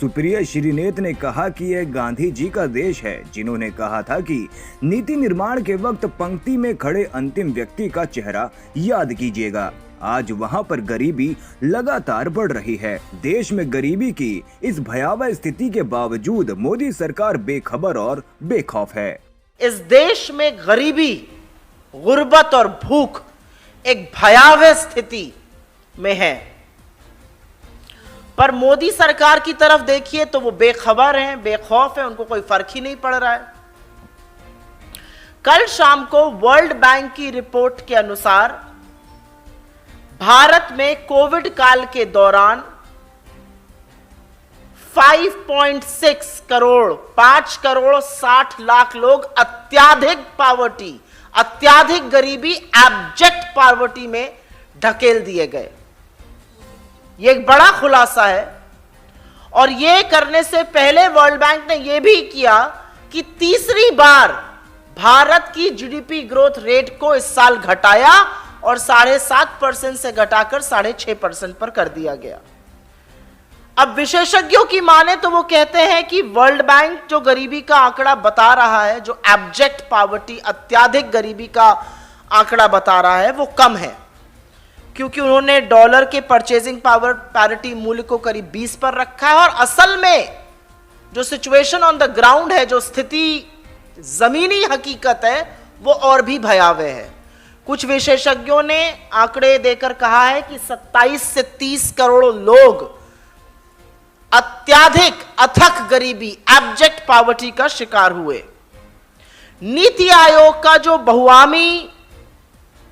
सुप्रिया श्रीनेत ने कहा कि यह गांधी जी का देश है, जिन्होंने कहा था कि नीति निर्माण के वक्त पंक्ति में खड़े अंतिम व्यक्ति का चेहरा याद कीजिएगा। आज वहां पर गरीबी लगातार बढ़ रही है। देश में गरीबी की इस भयावह स्थिति के बावजूद मोदी सरकार बेखबर और बेखौफ है। इस देश में गरीबी, गुर्बत और भूख एक भयावह स्थिति में है, पर मोदी सरकार की तरफ देखिए तो वो बेखबर हैं, बेखौफ हैं, उनको कोई फर्क ही नहीं पड़ रहा है। कल शाम को वर्ल्ड बैंक की रिपोर्ट के अनुसार भारत में कोविड काल के दौरान 5.6 करोड़ 5 करोड़ 60 लाख लोग अत्याधिक पावर्टी, अत्याधिक गरीबी, एब्जेक्ट पावर्टी में ढकेल दिए गए। यह एक बड़ा खुलासा है। और यह करने से पहले वर्ल्ड बैंक ने यह भी किया कि तीसरी बार भारत की जीडीपी ग्रोथ रेट को इस साल घटाया और 7.5% से घटाकर 6.5% पर कर दिया गया। अब विशेषज्ञों की माने तो वो कहते हैं कि वर्ल्ड बैंक जो गरीबी का आंकड़ा बता रहा है, जो एब्जेक्ट पावर्टी, अत्याधिक गरीबी का आंकड़ा बता रहा है, वो कम है, क्योंकि उन्होंने डॉलर के परचेजिंग पावर पैरिटी मूल्य को करीब 20 पर रखा है। और असल में जो सिचुएशन ऑन द ग्राउंड है, जो स्थिति, जमीनी हकीकत है, वो और भी भयावह है। कुछ विशेषज्ञों ने आंकड़े देकर कहा है कि 27 से 30 करोड़ लोग अत्याधिक अथक गरीबी, एब्जेक्ट पावर्टी का शिकार हुए। नीति आयोग का जो बहुआमी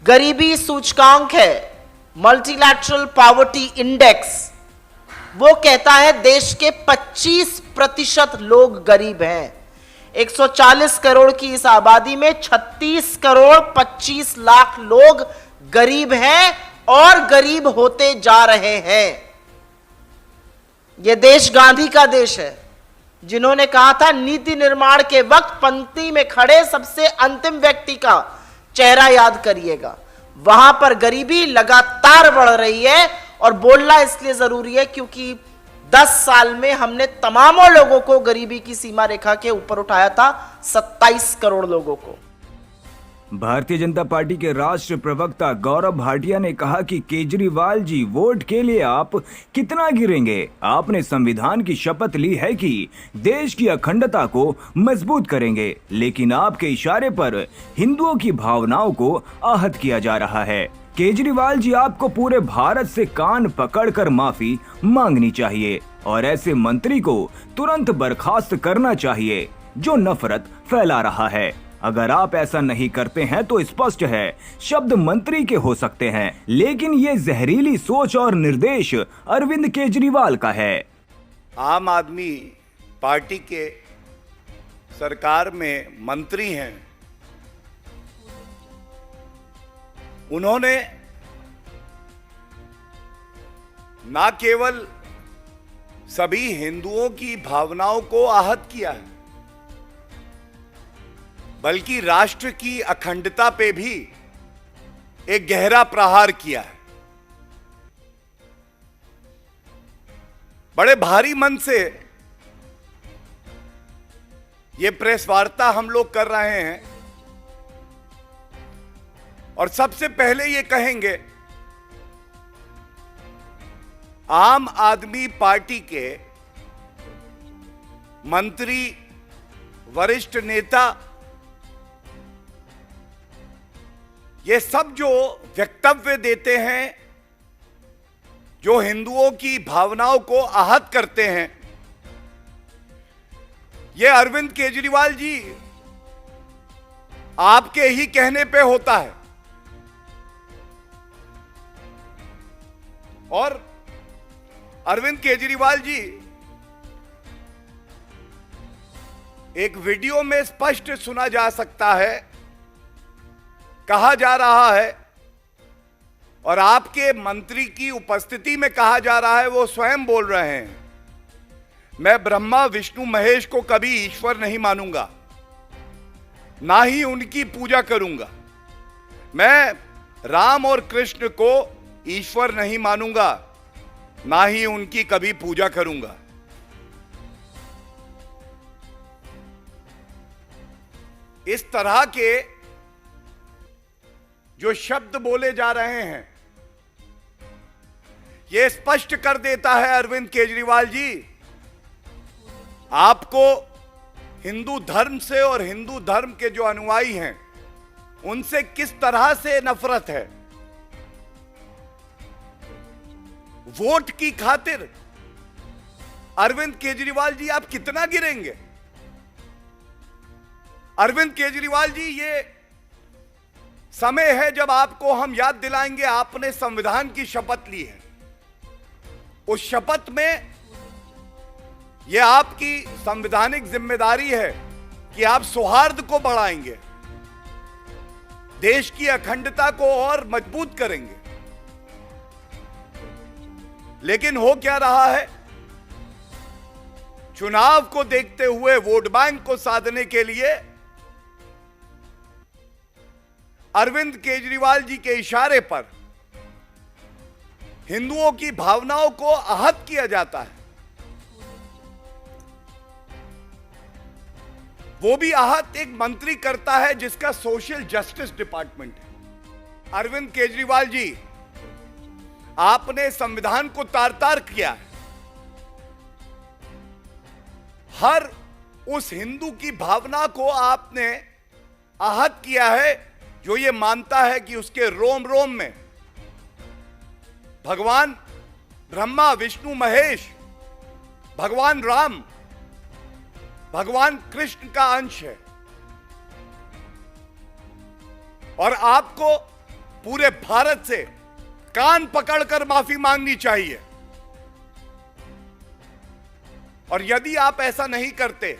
गरीबी सूचकांक है, मल्टीलैटरल पावर्टी इंडेक्स, वो कहता है देश के 25% लोग गरीब हैं। 140 करोड़ की इस आबादी में 36 करोड़ 25 लाख लोग गरीब हैं और गरीब होते जा रहे हैं। यह देश गांधी का देश है, जिन्होंने कहा था नीति निर्माण के वक्त पंक्ति में खड़े सबसे अंतिम व्यक्ति का चेहरा याद करिएगा। वहां पर गरीबी लगातार बढ़ रही है और बोलना इसलिए जरूरी है क्योंकि 10 साल में हमने तमामों लोगों को गरीबी की सीमा रेखा के ऊपर उठाया था, 27 करोड़ लोगों को। भारतीय जनता पार्टी के राष्ट्रीय प्रवक्ता गौरव भाटिया ने कहा कि केजरीवाल जी, वोट के लिए आप कितना गिरेंगे? आपने संविधान की शपथ ली है कि देश की अखंडता को मजबूत करेंगे, लेकिन आपके इशारे पर हिंदुओं की भावनाओं को आहत किया जा रहा है। केजरीवाल जी, आपको पूरे भारत से कान पकड़कर माफी मांगनी चाहिए और ऐसे मंत्री को तुरंत बर्खास्त करना चाहिए जो नफरत फैला रहा है। अगर आप ऐसा नहीं करते हैं तो स्पष्ट है शब्द मंत्री के हो सकते हैं, लेकिन ये जहरीली सोच और निर्देश अरविंद केजरीवाल का है। आम आदमी पार्टी के सरकार में मंत्री हैं, उन्होंने ना केवल सभी हिंदुओं की भावनाओं को आहत किया है, बल्कि राष्ट्र की अखंडता पे भी एक गहरा प्रहार किया है। बड़े भारी मन से ये प्रेस वार्ता हम लोग कर रहे हैं और सबसे पहले ये कहेंगे, आम आदमी पार्टी के मंत्री, वरिष्ठ नेता, ये सब जो वक्तव्य देते हैं, जो हिंदुओं की भावनाओं को आहत करते हैं, ये अरविंद केजरीवाल जी आपके ही कहने पे होता है। और अरविंद केजरीवाल जी एक वीडियो में स्पष्ट सुना जा सकता है, कहा जा रहा है और आपके मंत्री की उपस्थिति में कहा जा रहा है, वो स्वयं बोल रहे हैं, मैं ब्रह्मा विष्णु महेश को कभी ईश्वर नहीं मानूंगा, ना ही उनकी पूजा करूंगा। मैं राम और कृष्ण को ईश्वर नहीं मानूंगा, ना ही उनकी कभी पूजा करूंगा। इस तरह के जो शब्द बोले जा रहे हैं, यह स्पष्ट कर देता है अरविंद केजरीवाल जी, आपको हिंदू धर्म से और हिंदू धर्म के जो अनुयायी हैं उनसे किस तरह से नफरत है। वोट की खातिर अरविंद केजरीवाल जी आप कितना गिरेंगे? अरविंद केजरीवाल जी, ये समय है जब आपको हम याद दिलाएंगे आपने संविधान की शपथ ली है। उस शपथ में यह आपकी संवैधानिक जिम्मेदारी है कि आप सौहार्द को बढ़ाएंगे, देश की अखंडता को और मजबूत करेंगे। लेकिन हो क्या रहा है, चुनाव को देखते हुए वोट बैंक को साधने के लिए अरविंद केजरीवाल जी के इशारे पर हिंदुओं की भावनाओं को आहत किया जाता है। वो भी आहत एक मंत्री करता है जिसका सोशल जस्टिस डिपार्टमेंट है। अरविंद केजरीवाल जी, आपने संविधान को तार-तार किया है। हर उस हिंदू की भावना को आपने आहत किया है जो ये मानता है कि उसके रोम रोम में भगवान ब्रह्मा विष्णु महेश, भगवान राम, भगवान कृष्ण का अंश है। और आपको पूरे भारत से कान पकड़कर माफी मांगनी चाहिए। और यदि आप ऐसा नहीं करते,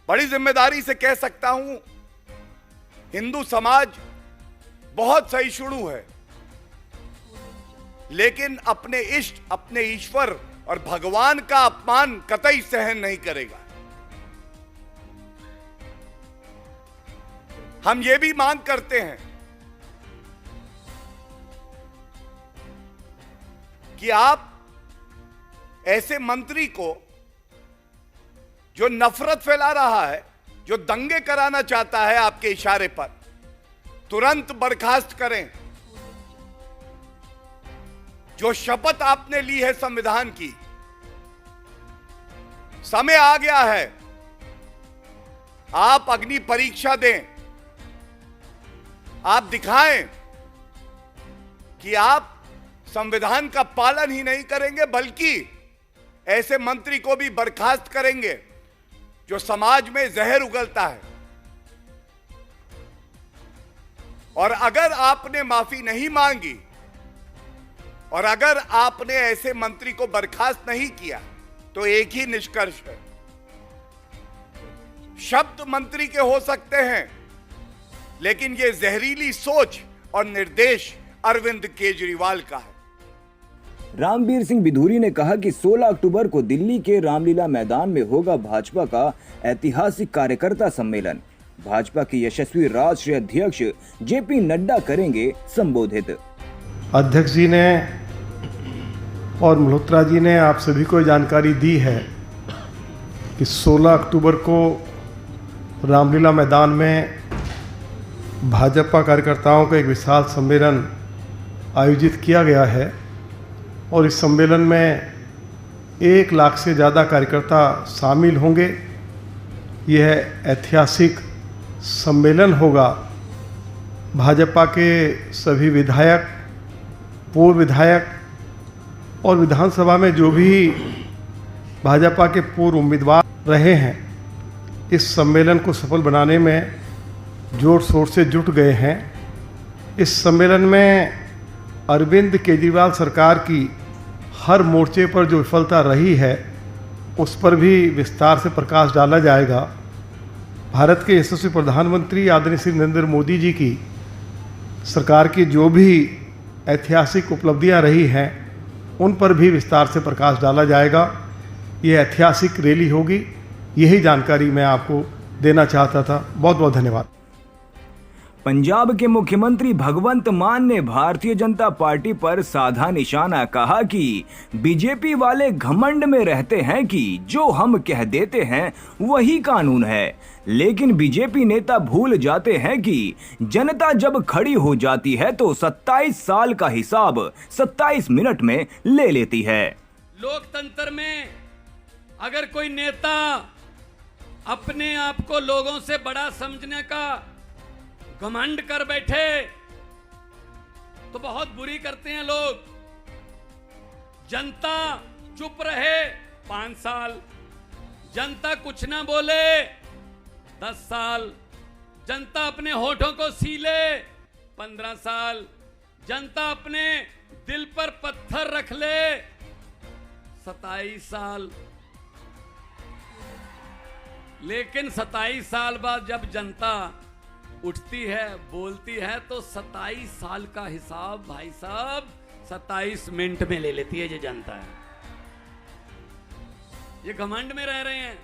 बड़ी जिम्मेदारी से कह सकता हूं, हिंदू समाज बहुत सहिष्णु है, लेकिन अपने इष्ट, अपने ईश्वर और भगवान का अपमान कतई सहन नहीं करेगा। हम ये भी मांग करते हैं कि आप ऐसे मंत्री को जो नफरत फैला रहा है, जो दंगे कराना चाहता है आपके इशारे पर, तुरंत बर्खास्त करें। जो शपथ आपने ली है संविधान की, समय आ गया है, आप अग्नि परीक्षा दें। आप दिखाएं कि आप संविधान का पालन ही नहीं करेंगे, बल्कि ऐसे मंत्री को भी बर्खास्त करेंगे जो समाज में जहर उगलता है। और अगर आपने माफी नहीं मांगी और अगर आपने ऐसे मंत्री को बर्खास्त नहीं किया, तो एक ही निष्कर्ष है, शब्द मंत्री के हो सकते हैं, लेकिन यह जहरीली सोच और निर्देश अरविंद केजरीवाल का है। रामबीर सिंह बिधूरी ने कहा कि 16 अक्टूबर को दिल्ली के रामलीला मैदान में होगा भाजपा का ऐतिहासिक कार्यकर्ता सम्मेलन। भाजपा के यशस्वी राष्ट्रीय अध्यक्ष जेपी नड्डा करेंगे संबोधित। अध्यक्ष जी ने और मल्होत्रा जी ने आप सभी को जानकारी दी है कि 16 अक्टूबर को रामलीला मैदान में भाजपा कार्यकर्ताओं का एक विशाल सम्मेलन आयोजित किया गया है और इस सम्मेलन में 1 लाख से ज़्यादा कार्यकर्ता शामिल होंगे। यह ऐतिहासिक सम्मेलन होगा। भाजपा के सभी विधायक, पूर्व विधायक और विधानसभा में जो भी भाजपा के पूर्व उम्मीदवार रहे हैं, इस सम्मेलन को सफल बनाने में जोर शोर से जुट गए हैं। इस सम्मेलन में अरविंद केजरीवाल सरकार की हर मोर्चे पर जो विफलता रही है, उस पर भी विस्तार से प्रकाश डाला जाएगा। भारत के यशस्वी प्रधानमंत्री आदरणीय श्री नरेंद्र मोदी जी की सरकार की जो भी ऐतिहासिक उपलब्धियां रही हैं, उन पर भी विस्तार से प्रकाश डाला जाएगा। ये ऐतिहासिक रैली होगी। यही जानकारी मैं आपको देना चाहता था। बहुत बहुत धन्यवाद। पंजाब के मुख्यमंत्री भगवंत मान ने भारतीय जनता पार्टी पर साधा निशाना, कहा कि बीजेपी वाले घमंड में रहते हैं कि जो हम कह देते हैं वही कानून है, लेकिन बीजेपी नेता भूल जाते हैं कि जनता जब खड़ी हो जाती है तो 27 साल का हिसाब 27 मिनट में ले लेती है। लोकतंत्र में अगर कोई नेता अपने आप को लोगों से बड़ा समझने का घमंड कर बैठे तो बहुत बुरी करते हैं लोग। जनता चुप रहे 5 साल, जनता कुछ ना बोले 10 साल, जनता अपने होठों को सीले 15 साल, जनता अपने दिल पर पत्थर रख ले 27 साल। लेकिन 27 साल बाद जब जनता उठती है, बोलती है, तो 27 साल का हिसाब भाई साहब 27 मिनट में ले लेती है ये जनता है। ये घमंड में रह रहे हैं,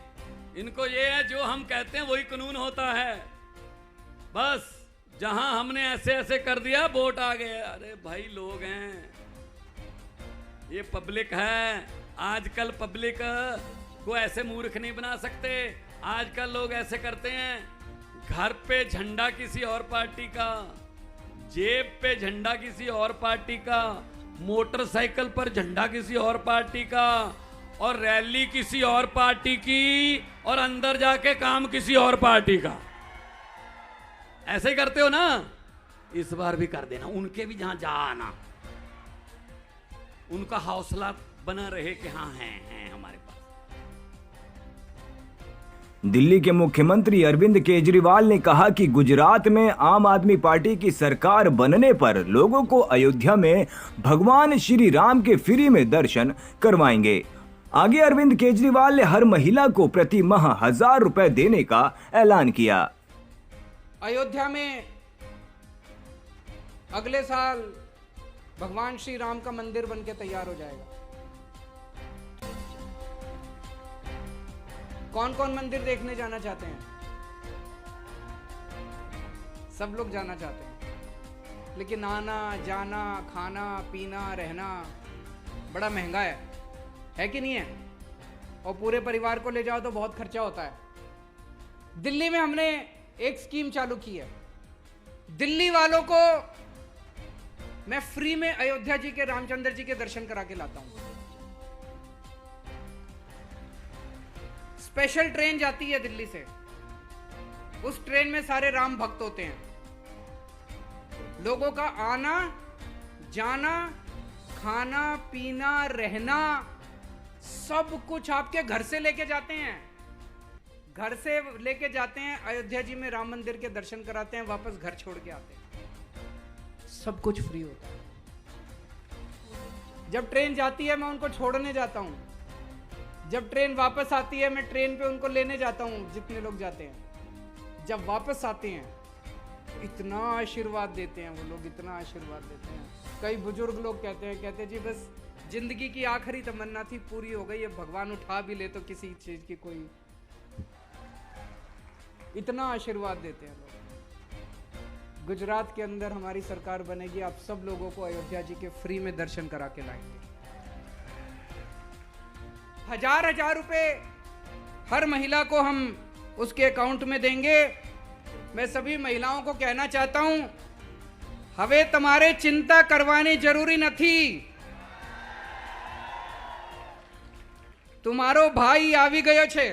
इनको ये है जो हम कहते हैं वही कानून होता है। बस जहां हमने ऐसे ऐसे कर दिया वोट आ गए। अरे भाई लोग हैं, ये पब्लिक है। आजकल पब्लिक को ऐसे मूर्ख नहीं बना सकते। आजकल लोग ऐसे करते हैं, घर पे झंडा किसी और पार्टी का, जेब पे झंडा किसी और पार्टी का, मोटरसाइकिल पर झंडा किसी और पार्टी का, और रैली किसी और पार्टी की, और अंदर जाके काम किसी और पार्टी का। ऐसे ही करते हो ना, इस बार भी कर देना। उनके भी जहां जा आना, उनका हौसला बना रहे कि हाँ हैं हमारे पास। दिल्ली के मुख्यमंत्री अरविंद केजरीवाल ने कहा कि गुजरात में आम आदमी पार्टी की सरकार बनने पर लोगों को अयोध्या में भगवान श्री राम के फ्री में दर्शन करवाएंगे। आगे अरविंद केजरीवाल ने हर महिला को प्रति माह 1000 रुपए देने का ऐलान किया। अयोध्या में अगले साल भगवान श्री राम का मंदिर बनके तैयार हो जाएगा। कौन कौन मंदिर देखने जाना चाहते हैं? सब लोग जाना चाहते हैं, लेकिन आना जाना, खाना पीना, रहना बड़ा महंगा है कि नहीं है? और पूरे परिवार को ले जाओ तो बहुत खर्चा होता है। दिल्ली में हमने एक स्कीम चालू की है। दिल्ली वालों को मैं फ्री में अयोध्या जी के, रामचंद्र जी के दर्शन करा के लाता हूं। स्पेशल ट्रेन जाती है दिल्ली से, उस ट्रेन में सारे राम भक्त होते हैं। लोगों का आना जाना, खाना पीना, रहना, सब कुछ आपके घर से लेके जाते हैं। घर से लेके जाते हैं, अयोध्या जी में राम मंदिर के दर्शन कराते हैं, वापस घर छोड़ के आते हैं। सब कुछ फ्री होता है। जब ट्रेन जाती है मैं उनको छोड़ने जाता हूं, जब ट्रेन वापस आती है मैं ट्रेन पे उनको लेने जाता हूं, जितने लोग जाते हैं। जब वापस आते हैं इतना आशीर्वाद देते हैं वो लोग, इतना आशीर्वाद देते हैं। कई बुजुर्ग लोग कहते हैं जी बस जिंदगी की आखिरी तमन्ना थी, पूरी हो गई है, भगवान उठा भी ले तो किसी चीज की कोई। इतना आशीर्वाद देते हैं लोग। गुजरात के अंदर हमारी सरकार बनेगी, आप सब लोगों को अयोध्या जी के फ्री में दर्शन करा के लाएंगे। 1000 रुपए हर महिला को हम उसके अकाउंट में देंगे। मैं सभी महिलाओं को कहना चाहता हूं, हवे तुम्हारे चिंता करवानी जरूरी नहीं। तुम्हारो भाई आवी गयो छे।